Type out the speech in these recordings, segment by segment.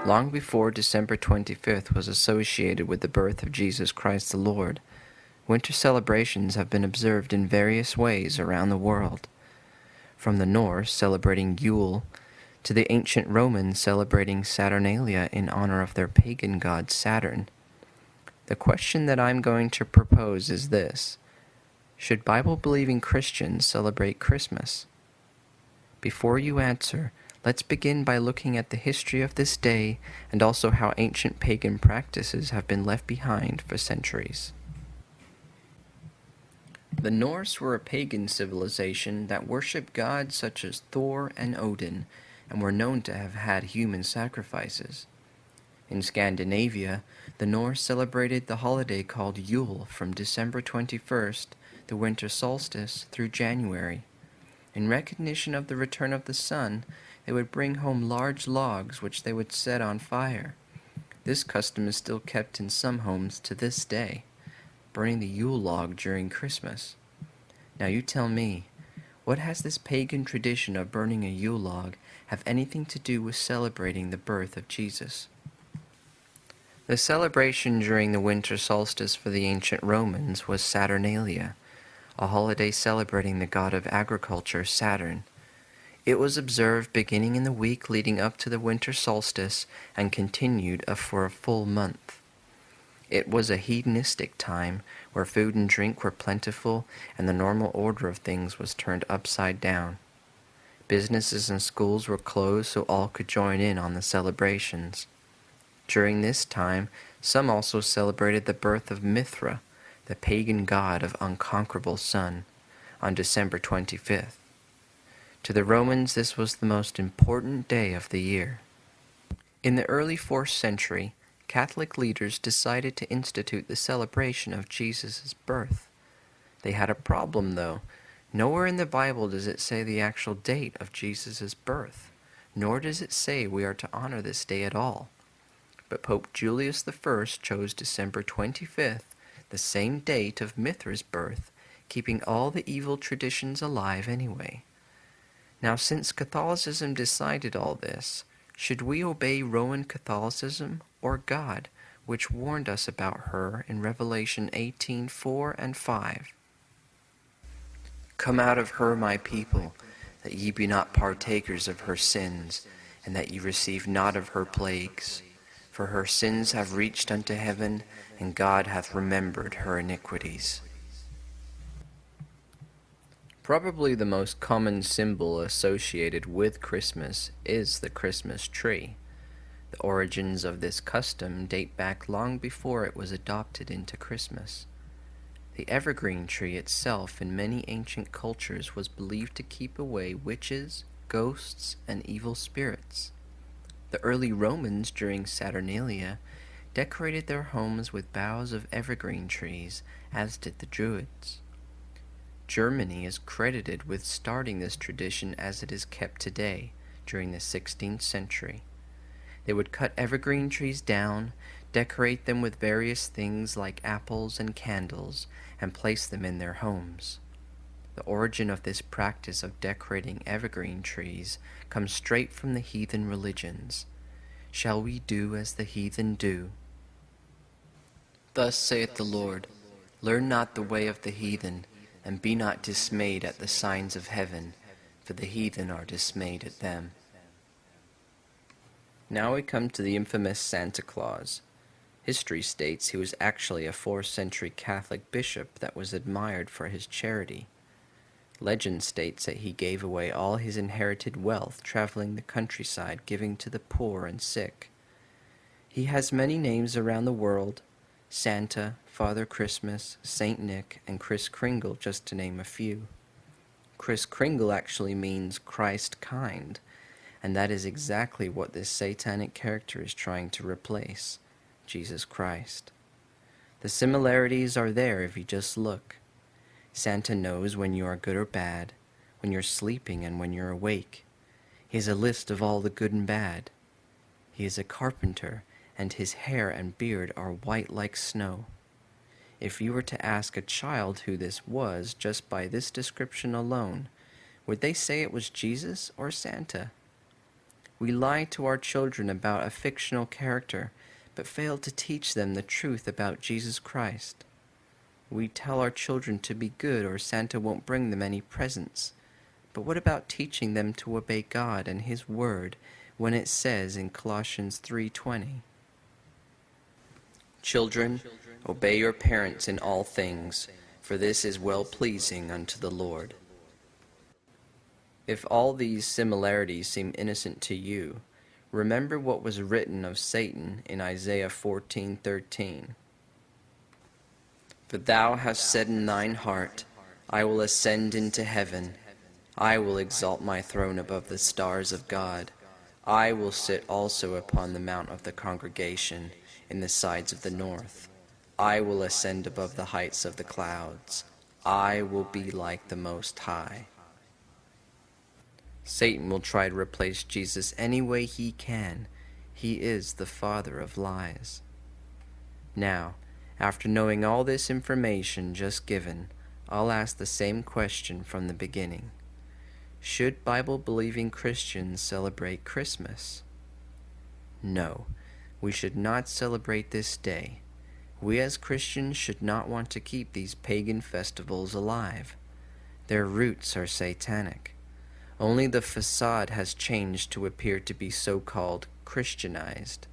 Long before December 25th was associated with the birth of Jesus Christ the Lord, winter celebrations have been observed in various ways around the world. From the Norse celebrating Yule, to the ancient Romans celebrating Saturnalia in honor of their pagan god Saturn. The question that I'm going to propose is this: should Bible-believing Christians celebrate Christmas? Before you answer, let's begin by looking at the history of this day and also how ancient pagan practices have been left behind for centuries. The Norse were a pagan civilization that worshipped gods such as Thor and Odin, and were known to have had human sacrifices. In Scandinavia, the Norse celebrated the holiday called Yule from December 21st, the winter solstice, through January. In recognition of the return of the sun, they would bring home large logs which they would set on fire. This custom is still kept in some homes to this day, burning the Yule log during Christmas. Now you tell me, what has this pagan tradition of burning a Yule log have anything to do with celebrating the birth of Jesus? The celebration during the winter solstice for the ancient Romans was Saturnalia, a holiday celebrating the god of agriculture, Saturn. It was observed beginning in the week leading up to the winter solstice and continued for a full month. It was a hedonistic time where food and drink were plentiful and the normal order of things was turned upside down. Businesses and schools were closed so all could join in on the celebrations. During this time, some also celebrated the birth of Mithra, the pagan god of unconquerable sun, on December 25th. To the Romans, this was the most important day of the year. In the early 4th century, Catholic leaders decided to institute the celebration of Jesus' birth. They had a problem, though. Nowhere in the Bible does it say the actual date of Jesus' birth, nor does it say we are to honor this day at all. But Pope Julius I chose December 25th, the same date of Mithra's birth, keeping all the evil traditions alive anyway. Now, since Catholicism decided all this, should we obey Roman Catholicism or God, which warned us about her in Revelation 18:4 and 5? Come out of her, my people, that ye be not partakers of her sins, and that ye receive not of her plagues. For her sins have reached unto heaven, and God hath remembered her iniquities. Probably the most common symbol associated with Christmas is the Christmas tree. The origins of this custom date back long before it was adopted into Christmas. The evergreen tree itself in many ancient cultures was believed to keep away witches, ghosts, and evil spirits. The early Romans during Saturnalia decorated their homes with boughs of evergreen trees, as did the Druids. Germany is credited with starting this tradition as it is kept today, during the 16th century. They would cut evergreen trees down, decorate them with various things like apples and candles, and place them in their homes. The origin of this practice of decorating evergreen trees comes straight from the heathen religions. Shall we do as the heathen do? Thus saith the Lord, learn not the way of the heathen, and be not dismayed at the signs of heaven, for the heathen are dismayed at them. Now we come to the infamous Santa Claus. History states he was actually a 4th century Catholic bishop that was admired for his charity. Legend states that he gave away all his inherited wealth traveling the countryside giving to the poor and sick. He has many names around the world: Santa, Father Christmas, Saint Nick, and Kris Kringle, just to name a few. Kris Kringle actually means Christ kind, and that is exactly what this satanic character is trying to replace: Jesus Christ. The similarities are there if you just look. Santa knows when you are good or bad, when you're sleeping and when you're awake. He has a list of all the good and bad. He is a carpenter, and his hair and beard are white like snow. If you were to ask a child who this was just by this description alone, would they say it was Jesus or Santa? We lie to our children about a fictional character, but fail to teach them the truth about Jesus Christ. We tell our children to be good or Santa won't bring them any presents. But what about teaching them to obey God and His Word when it says in Colossians 3:20, "Children, obey your parents in all things, for this is well-pleasing unto the Lord." If all these similarities seem innocent to you, remember what was written of Satan in Isaiah 14:13. "For thou hast said in thine heart, I will ascend into heaven. I will exalt my throne above the stars of God. I will sit also upon the mount of the congregation in the sides of the north. I will ascend above the heights of the clouds. I will be like the Most High." Satan will try to replace Jesus any way he can. He is the father of lies. Now, after knowing all this information just given, I'll ask the same question from the beginning. Should Bible-believing Christians celebrate Christmas? No, we should not celebrate this day. We as Christians should not want to keep these pagan festivals alive. Their roots are satanic. Only the facade has changed to appear to be so-called Christianized.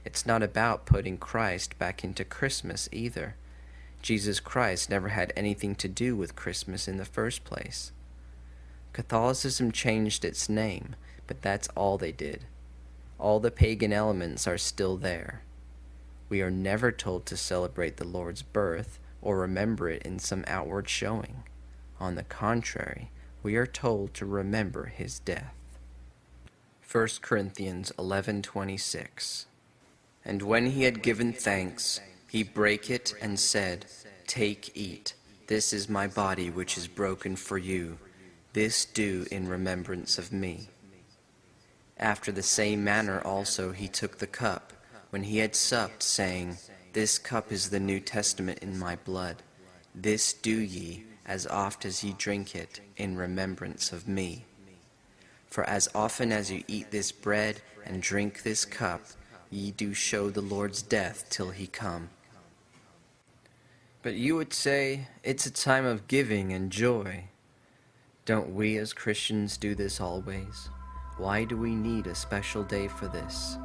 It's not about putting Christ back into Christmas either. Jesus Christ never had anything to do with Christmas in the first place. Catholicism changed its name, but that's all they did. All the pagan elements are still there. We are never told to celebrate the Lord's birth or remember it in some outward showing. On the contrary, we are told to remember his death. 1 Corinthians 11:26. "And when he had given thanks, he brake it and said, Take, eat, this is my body which is broken for you. This do in remembrance of me. After the same manner also he took the cup, when he had supped, saying, This cup is the New Testament in my blood. This do ye, as oft as ye drink it, in remembrance of me. For as often as you eat this bread and drink this cup, ye do show the Lord's death till he come." But you would say, it's a time of giving and joy. Don't we as Christians do this always? Why do we need a special day for this?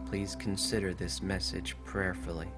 Please consider this message prayerfully.